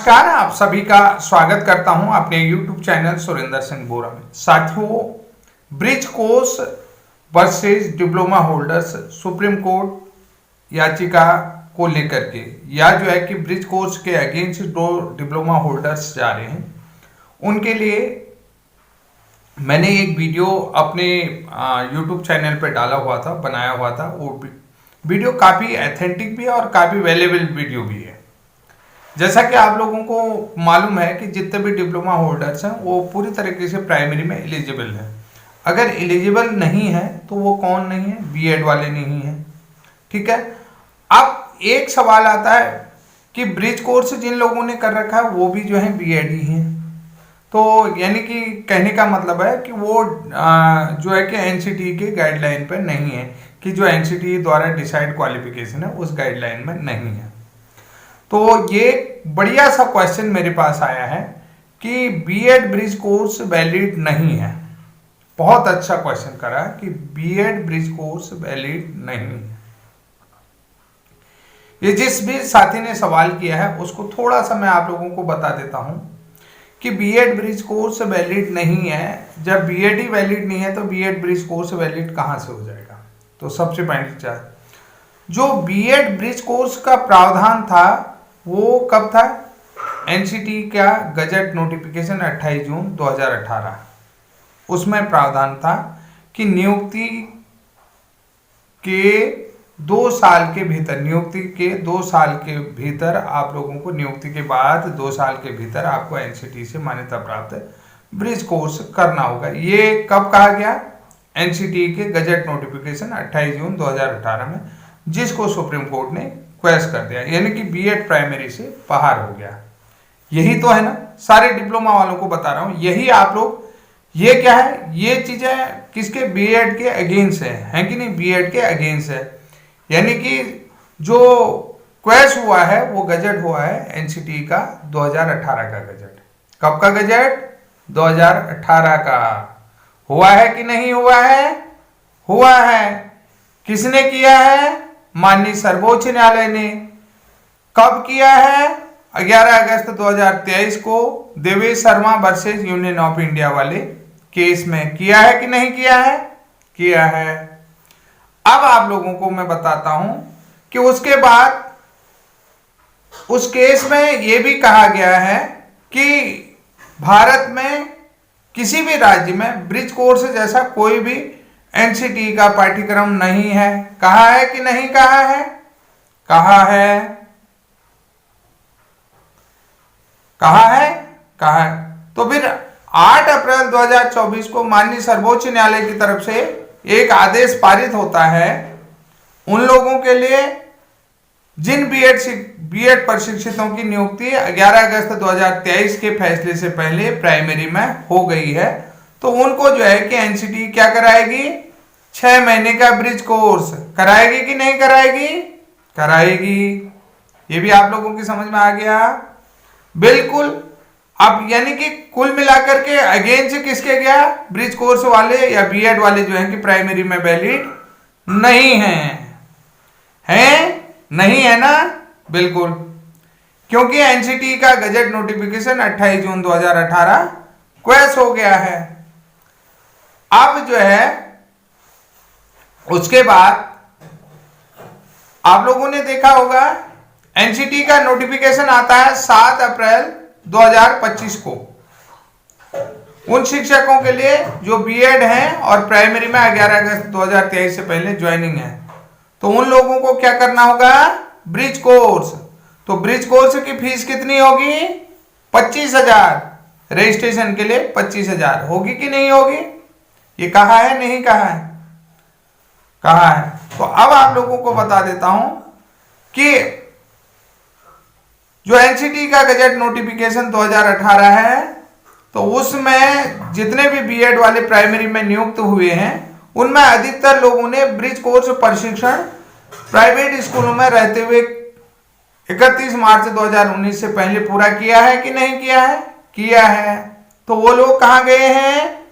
नमस्कार, आप सभी का स्वागत करता हूं अपने YouTube चैनल सुरेंद्र सिंह बोरा में। साथियों, bridge course versus diploma holders supreme court याचिका को लेकर के या जो है कि ब्रिज कोर्स के अगेंस्ट दो डिप्लोमा होल्डर्स जा रहे हैं, उनके लिए मैंने एक वीडियो अपने YouTube चैनल पे डाला हुआ था, बनाया हुआ था। वो वीडियो काफ़ी ऑथेंटिक भी है और काफ़ी वैल्यूएबल वीडियो भी है। जैसा कि आप लोगों को मालूम है कि जितने भी डिप्लोमा होल्डर्स हैं वो पूरी तरीके से प्राइमरी में एलिजिबल हैं। अगर एलिजिबल नहीं है तो वो कौन नहीं है? बीएड वाले नहीं है। ठीक है। अब एक सवाल आता है कि ब्रिज कोर्स जिन लोगों ने कर रखा है वो भी जो है बीएड ही है, तो यानी कि कहने का मतलब है कि वो जो है कि एनसीटी के गाइडलाइन पर नहीं है, कि जो एनसीटी द्वारा डिसाइड क्वालिफिकेशन है उस गाइडलाइन में नहीं है। तो ये बढ़िया सा क्वेश्चन मेरे पास आया है कि बीएड ब्रिज कोर्स वैलिड नहीं है। बहुत अच्छा क्वेश्चन करा कि बीएड ब्रिज कोर्स वैलिड नहीं है। ये जिस भी साथी ने सवाल किया है उसको थोड़ा सा मैं आप लोगों को बता देता हूं कि बीएड ब्रिज कोर्स वैलिड नहीं है। जब बीएड ही वैलिड नहीं है तो बीएड ब्रिज कोर्स वैलिड कहां से हो जाएगा? तो सबसे पहले जो बीएड ब्रिज कोर्स का प्रावधान था वो कब था? एनसीटी का गजट नोटिफिकेशन 28 जून 2018, उसमें प्रावधान था कि नियुक्ति के 2 साल के भीतर, नियुक्ति के 2 साल के भीतर आप लोगों को, नियुक्ति के बाद 2 साल के भीतर आपको एनसीटी से मान्यता प्राप्त ब्रिज कोर्स करना होगा। ये कब कहा गया? एनसीटी के गजट नोटिफिकेशन 28 जून 2018 में, जिसको सुप्रीम कोर्ट ने क्वेश कर दिया, यानी कि बीएड प्राइमरी से बाहर हो गया। यही तो है ना, सारे डिप्लोमा वालों को बता रहा हूं, यही आप लोग, ये क्या है? ये चीजें किसके? बीएड के अगेंस्ट है कि नहीं? बीएड के अगेंस्ट है। यानी कि जो क्वेश हुआ है वो गजट हुआ है एनसीटी का 2018 का गजट। कब का गजट? 2018 का। हुआ है कि नहीं हुआ है? हुआ है। किसने किया है? माननीय सर्वोच्च न्यायालय ने। कब किया है? 11 अगस्त 2023 को Devesh Sharma versus union of India वाले केस में किया है कि नहीं किया है? किया है। अब आप लोगों को मैं बताता हूं कि उसके बाद उस केस में यह भी कहा गया है कि भारत में किसी भी राज्य में ब्रिज कोर्स जैसा कोई भी एनसीटी का पाठ्यक्रम नहीं है। कहा है कि नहीं कहा है? कहा है। कहा है? कहा है। तो फिर 8 अप्रैल 2024 को माननीय सर्वोच्च न्यायालय की तरफ से एक आदेश पारित होता है उन लोगों के लिए जिन बीएड प्रशिक्षितों की नियुक्ति 11 अगस्त 2023 के फैसले से पहले प्राइमरी में हो गई है, तो उनको जो है कि एनसीटी क्या कराएगी? 6 महीने का ब्रिज कोर्स कराएगी कि नहीं कराएगी? कराएगी। ये भी आप लोगों की समझ में आ गया? बिल्कुल। अब यानी कि कुल मिलाकर के अगेंस्ट किसके गया? ब्रिज कोर्स वाले या बीएड वाले जो है कि प्राइमरी में वैलिड नहीं है नहीं है ना? बिल्कुल, क्योंकि एनसीटी का गजट नोटिफिकेशन 28 जून 2018 क्वेश हो गया है। अब जो है उसके बाद आप लोगों ने देखा होगा एनसीटी का नोटिफिकेशन आता है 7 अप्रैल 2025 को उन शिक्षकों के लिए जो बीएड हैं और प्राइमरी में 11 अगस्त 2023 से पहले ज्वाइनिंग है, तो उन लोगों को क्या करना होगा? Bridge course. तो ब्रिज कोर्स की फीस कितनी होगी? 25,000। रजिस्ट्रेशन के लिए 25,000 होगी कि नहीं होगी? ये कहा है नहीं कहा है? कहा है। तो अब आप लोगों को बता देता हूं कि जो एनसीटी का गजट नोटिफिकेशन 2018 है, तो उसमें जितने भी बीएड वाले प्राइमरी में नियुक्त हुए हैं उनमें अधिकतर लोगों ने ब्रिज कोर्स प्रशिक्षण प्राइवेट स्कूलों में रहते हुए 31 मार्च 2019 से पहले पूरा किया है कि नहीं किया है? किया है। तो वो लोग कहां गए हैं?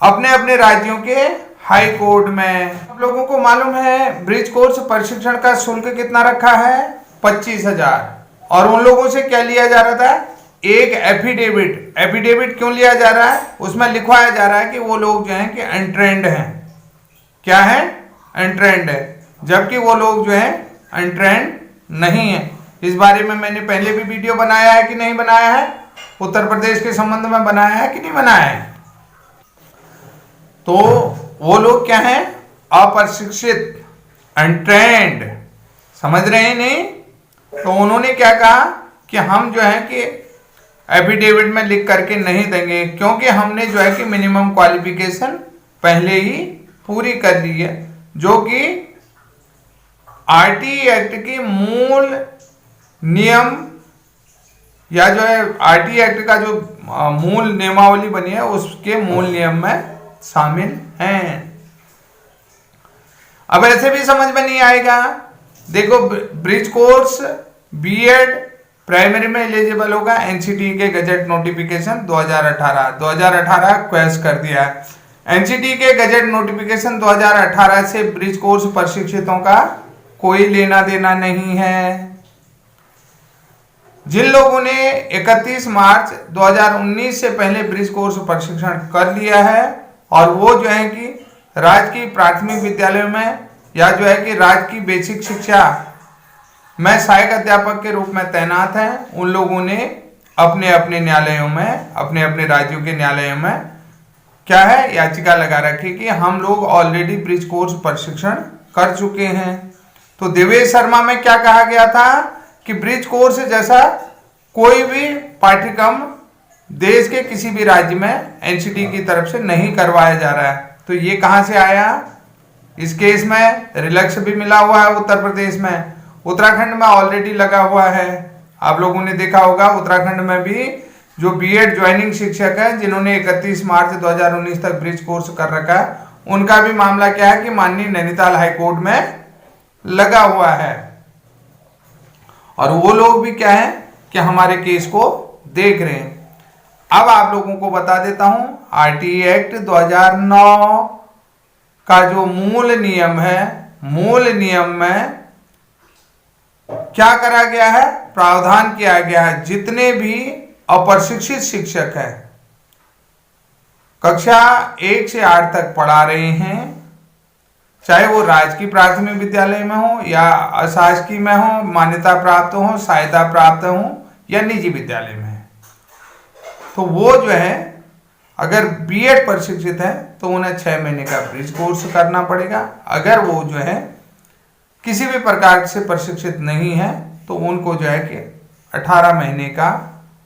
अपने अपने राज्यों के हाई कोर्ट में। आप लोगों को मालूम है ब्रिज कोर्स प्रशिक्षण का शुल्क कितना रखा है? 25,000। और उन लोगों से क्या लिया जा रहा था, एक एफिडेविट। एफिडेविट क्यों लिया जा रहा है, उसमें लिखवाया जा रहा है कि वो लोग जो है कि अनट्रेंड हैं। क्या है, अनट्रेंड है, जबकि वो लोग जो है अनट्रेंड नहीं है। इस बारे में मैंने पहले भी वीडियो बनाया है कि नहीं बनाया है, उत्तर प्रदेश के संबंध में बनाया है कि नहीं बनाया है। तो वो लोग क्या है, अप्रशिक्षित, अनट्रेंड, समझ रहे हैं नहीं। तो उन्होंने क्या कहा कि हम जो है कि एफिडेविट में लिख करके नहीं देंगे, क्योंकि हमने जो है कि मिनिमम क्वालिफिकेशन पहले ही पूरी कर ली है, जो कि आरटीई एक्ट की मूल नियम या जो है आरटीई एक्ट का जो मूल नियमावली बनी है उसके मूल नियम में शामिल हैं। अब ऐसे भी समझ में नहीं आएगा, देखो ब्रिज कोर्स बीएड प्राइमरी में एलिजिबल होगा एनसीटी के गजट नोटिफिकेशन 2018 क्वेश्चन कर दिया है। एनसीटी के गजट नोटिफिकेशन 2018 से ब्रिज कोर्स प्रशिक्षितों का कोई लेना देना नहीं है। जिन लोगों ने 31 मार्च 2019 से पहले ब्रिज कोर्स प्रशिक्षण कर लिया है और वो जो है कि राजकीय प्राथमिक विद्यालय में या जो है कि राजकीय बेसिक शिक्षा में सहायक अध्यापक के रूप में तैनात हैं, उन लोगों ने अपने अपने न्यायालयों में, अपने अपने राज्यों के न्यायालयों में क्या है, याचिका लगा रखी कि हम लोग ऑलरेडी ब्रिज कोर्स प्रशिक्षण कर चुके हैं। तो देवेश शर्मा में क्या कहा गया था कि ब्रिज कोर्स जैसा कोई भी पाठ्यक्रम देश के किसी भी राज्य में एनसीटी की तरफ से नहीं करवाया जा रहा है। तो ये कहां से आया, इस केस में रिलक्स भी मिला हुआ है उत्तर प्रदेश में, उत्तराखंड में ऑलरेडी लगा हुआ है। आप लोगों ने देखा होगा उत्तराखंड में भी जो बीएड ज्वाइनिंग शिक्षक हैं जिन्होंने 31 मार्च 2019 तक ब्रिज कोर्स कर रखा है, उनका भी मामला क्या है कि माननीय नैनीताल हाईकोर्ट में लगा हुआ है। और वो लोग भी क्या है कि हमारे केस को देख रहे हैं। अब आप लोगों को बता देता हूं, आरटीई एक्ट 2009 का जो मूल नियम है, मूल नियम में क्या करा गया है, प्रावधान किया गया है, जितने भी अप्रशिक्षित शिक्षक हैं, कक्षा 1 से 8 तक पढ़ा रहे हैं, चाहे वो राजकीय प्राथमिक विद्यालय में हो या अशासकीय में हो, मान्यता प्राप्त हो, सहायता प्राप्त हो या निजी विद्यालय में है, तो वो जो है अगर बीएड प्रशिक्षित है तो उन्हें 6 महीने का ब्रिज कोर्स करना पड़ेगा। अगर वो जो है किसी भी प्रकार से प्रशिक्षित नहीं है तो उनको जो है कि 18 महीने का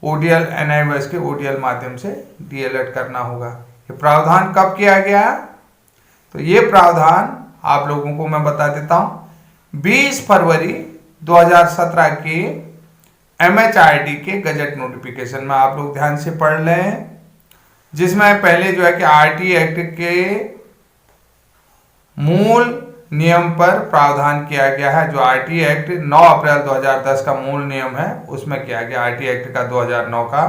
ओडीएल एनआईएस के ओडीएल माध्यम से डीएलएड करना होगा। ये प्रावधान कब किया गया, तो ये प्रावधान आप लोगों को मैं बता देता हूं 20 फरवरी 2017 के एमएचआरडी के गजट नोटिफिकेशन में आप लोग ध्यान से पढ़ लें, जिसमें पहले जो है कि आरटीई एक्ट के मूल नियम पर प्रावधान किया गया है। जो आरटीई एक्ट 9 अप्रैल 2010 का मूल नियम है उसमें किया गया, आरटीई एक्ट का 2009 का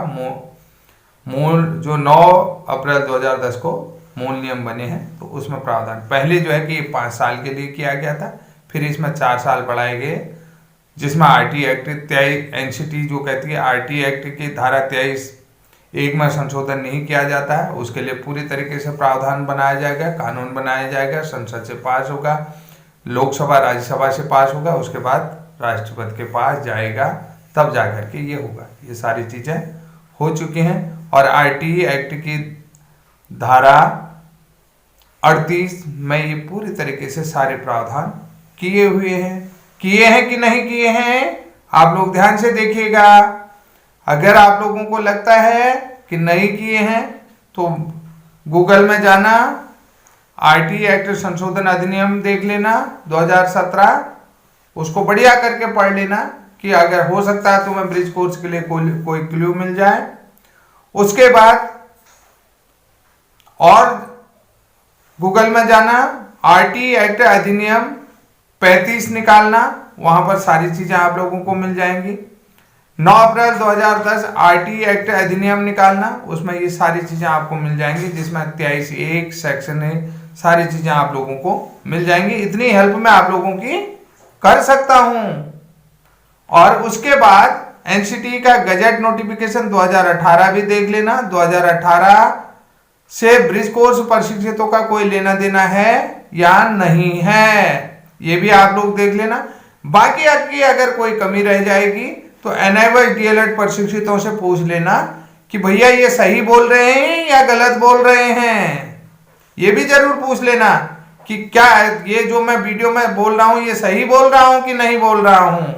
मूल जो 9 अप्रैल 2010 को मूल नियम बने हैं, तो उसमें प्रावधान पहले जो है कि 5 साल के लिए किया गया था, फिर इसमें 4 साल बढ़ाए गए, जिसमें आरटीई एक्ट 23 एनसीटी जो कहती है आरटीई एक्ट की धारा 23(1) में संशोधन नहीं किया जाता है, उसके लिए पूरी तरीके से प्रावधान बनाया जाएगा, कानून बनाया जाएगा, संसद से पास होगा, लोकसभा राज्यसभा से पास होगा, उसके बाद राष्ट्रपति के पास जाएगा, तब जाकर के ये होगा। ये सारी चीजें हो चुकी हैं और आरटीई एक्ट की धारा 38 में ये पूरी तरीके से सारे प्रावधान किए हुए हैं। किए हैं कि नहीं किए हैं, आप लोग ध्यान से देखिएगा। अगर आप लोगों को लगता है कि नहीं किए हैं तो गूगल में जाना, आरटीई एक्ट संशोधन अधिनियम देख लेना 2017, उसको बढ़िया करके पढ़ लेना कि अगर हो सकता है तुम्हें ब्रिज कोर्स के लिए कोई क्लू मिल जाए। उसके बाद और गूगल में जाना, आरटीई एक्ट अधिनियम 35 निकालना, वहां पर सारी चीजें आप लोगों को मिल जाएंगी। 9 अप्रैल 2010 आरटीई एक्ट अधिनियम निकालना, उसमें ये सारी चीजें आपको मिल जाएंगी, जिसमें 23(1) सेक्शन है, सारी चीजें आप लोगों को मिल जाएंगी। इतनी हेल्प मैं आप लोगों की कर सकता हूं। और उसके बाद एनसीटी का गजट नोटिफिकेशन 2018 भी देख लेना। 2018 से ब्रिज कोर्स प्रशिक्षितों का कोई लेना देना है या नहीं है, ये भी आप लोग देख लेना। बाकी आपकी अगर कोई कमी रह जाएगी तो एनआईवाई डीएलएड प्रशिक्षितों से पूछ लेना कि भैया ये सही बोल रहे हैं या गलत बोल रहे हैं। ये भी जरूर पूछ लेना कि क्या ये जो मैं वीडियो में बोल रहा हूं ये सही बोल रहा हूं कि नहीं बोल रहा हूं,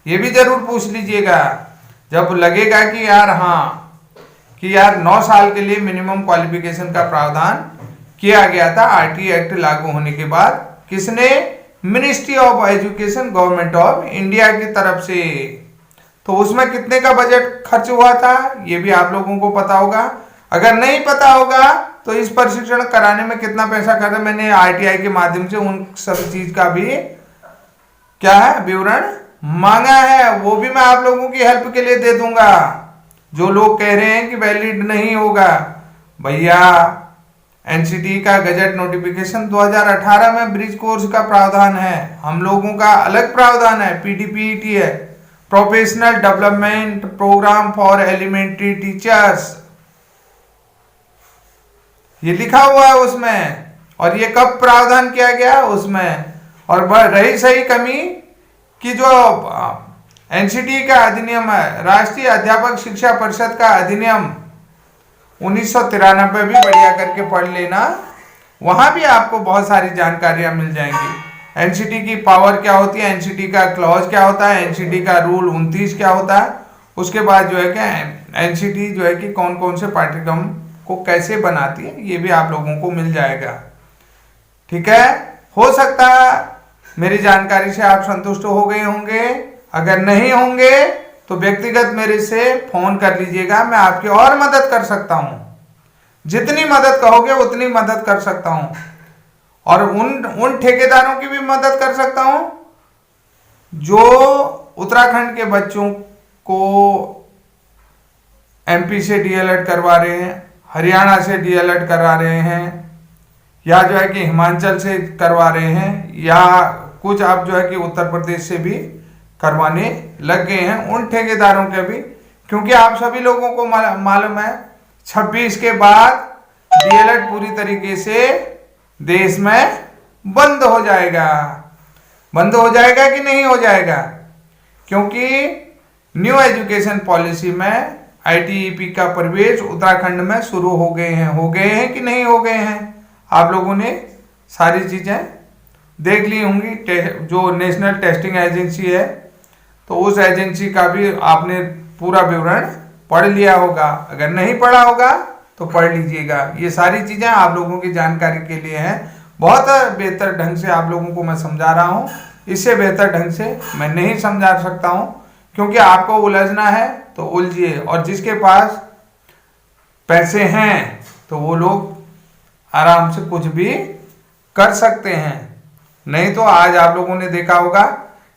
ये भी जरूर पूछ लीजिएगा। जब लगेगा कि यार हाँ कि यार 9 साल के लिए मिनिमम क्वालिफिकेशन का प्रावधान किया गया था आरटी एक्ट लागू होने के बाद, किसने? Ministry of education government of India की तरफ से। तो उसमें कितने का बजट खर्च हुआ था ये भी आप लोगों को पता होगा। अगर नहीं पता होगा तो इस प्रशिक्षण कराने में कितना पैसा खर्च, मैंने आरटीआई के माध्यम से उन सब चीज का भी क्या है विवरण मांगा है, वो भी मैं आप लोगों की हेल्प के लिए दे दूंगा। जो लोग कह रहे हैं कि वैलिड नहीं होगा, भैया एनसीटी का गजट नोटिफिकेशन 2018 में ब्रिज कोर्स का प्रावधान है, हम लोगों का अलग प्रावधान है, पीडीपीईटी है, professional development programme for elementary teachers, ये लिखा हुआ है उसमें। और ये कब प्रावधान किया गया उसमें। और रही सही कमी कि जो एनसीटी का अधिनियम है, राष्ट्रीय अध्यापक शिक्षा परिषद का अधिनियम 1993 भी बढ़िया करके पढ़ लेना, वहां भी आपको बहुत सारी जानकारियां मिल जाएंगी। एनसीटी की पावर क्या होती है, एनसीटी का क्लॉज क्या होता है, एनसीटी का रूल 29 क्या होता है, उसके बाद जो है क्या एनसीटी जो है कि कौन कौन से पाठ्यक्रम को कैसे बनाती है, ये भी आप लोगों को मिल जाएगा। ठीक है, हो सकता है मेरी जानकारी से आप संतुष्ट हो गए होंगे। अगर नहीं होंगे तो व्यक्तिगत मेरे से फोन कर लीजिएगा, मैं आपकी और मदद कर सकता हूं, जितनी मदद कहोगे उतनी मदद कर सकता हूं। और उन ठेकेदारों की भी मदद कर सकता हूं जो उत्तराखंड के बच्चों को एमपी से डीएलएड करवा रहे हैं, हरियाणा से डीएलएड करा रहे हैं, या जो है कि हिमाचल से करवा रहे हैं, या कुछ आप जो है कि उत्तर प्रदेश से भी करवाने लग गए हैं, उन ठेकेदारों के भी। क्योंकि आप सभी लोगों को मालूम है 26 के बाद डीएलएड पूरी तरीके से देश में बंद हो जाएगा। बंद हो जाएगा कि नहीं हो जाएगा? क्योंकि न्यू एजुकेशन पॉलिसी में आईटीईपी का प्रवेश उत्तराखंड में शुरू हो गए हैं कि नहीं हो गए हैं? आप लोगों ने सारी चीजें देख ली होंगी। जो नेशनल टेस्टिंग एजेंसी है तो उस एजेंसी का भी आपने पूरा विवरण पढ़ लिया होगा, अगर नहीं पढ़ा होगा तो पढ़ लीजिएगा। ये सारी चीजें आप लोगों की जानकारी के लिए हैं। बहुत बेहतर ढंग से आप लोगों को मैं समझा रहा हूं, इससे बेहतर ढंग से मैं नहीं समझा सकता हूं, क्योंकि आपको उलझना है तो उलझिए। और जिसके पास पैसे हैं तो वो लोग आराम से कुछ भी कर सकते हैं। नहीं तो आज आप लोगों ने देखा होगा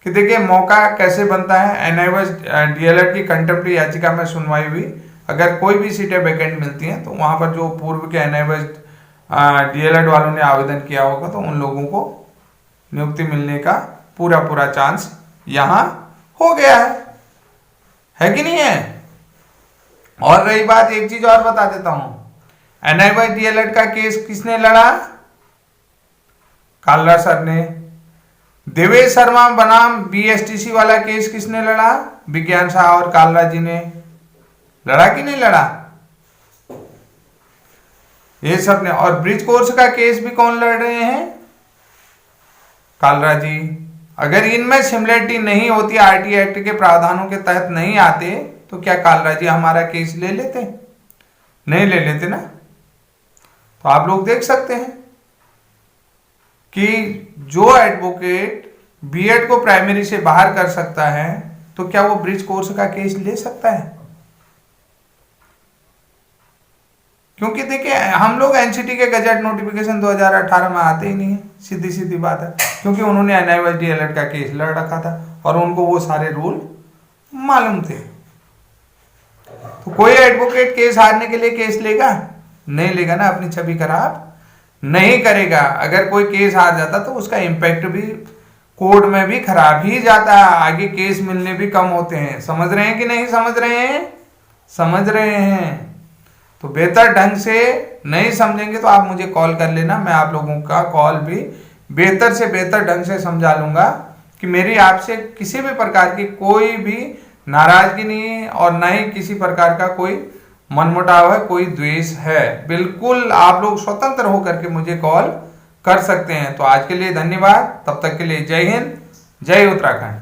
कि देखिए मौका कैसे बनता है। एनआईवाई डीएलएड की कंटेम्प्ट याचिका में सुनवाई हुई, अगर कोई भी सीटें वैकेंट मिलती हैं तो वहां पर जो पूर्व के एनआईवाई डीएलएड वालों ने आवेदन किया होगा तो उन लोगों को नियुक्ति मिलने का पूरा चांस यहाँ हो गया है कि नहीं है? और रही बात, एक चीज और बता देता हूं, एनआईवाई डीएलएड का केस किसने लड़ा? कालरा सर ने। देवेश शर्मा बनाम बीएसटीसी वाला केस किसने लड़ा? विज्ञान शाह और कालरा जी ने। लड़ा कि नहीं लड़ा? ये सब ने। और ब्रिज कोर्स का केस भी कौन लड़ रहे हैं? कालरा जी। अगर इनमें सिमिलरिटी नहीं होती, आरटी एक्ट के प्रावधानों के तहत नहीं आते, तो क्या कालरा जी हमारा केस ले लेते? नहीं ले लेते ना। तो आप लोग देख सकते हैं कि जो एडवोकेट बीएड को प्राइमरी से बाहर कर सकता है तो क्या वो ब्रिज कोर्स का केस ले सकता है? क्योंकि देखिए हम लोग एनसीटी के गजट नोटिफिकेशन 2018 में आते ही नहीं है, सीधी सीधी बात है। क्योंकि उन्होंने एनआईवाई डीएलएड का केस लड़ रखा था और उनको वो सारे रूल मालूम थे। तो कोई एडवोकेट केस हारने के लिए केस लेगा? नहीं लेगा ना, अपनी छवि खराब नहीं करेगा। अगर कोई केस हार जाता तो उसका इम्पैक्ट भी कोर्ट में भी खराब ही जाता है, आगे केस मिलने भी कम होते हैं। समझ रहे हैं कि नहीं समझ रहे हैं? समझ रहे हैं। तो बेहतर ढंग से नहीं समझेंगे तो आप मुझे कॉल कर लेना, मैं आप लोगों का कॉल भी बेहतर से बेहतर ढंग से समझा लूंगा कि मेरी आपसे किसी भी प्रकार की कोई भी नाराजगी नहीं है और न ही किसी प्रकार का कोई मनमुटाव है, कोई द्वेष है। बिल्कुल आप लोग स्वतंत्र होकर के मुझे कॉल कर सकते हैं। तो आज के लिए धन्यवाद, तब तक के लिए जय हिंद, जय उत्तराखंड।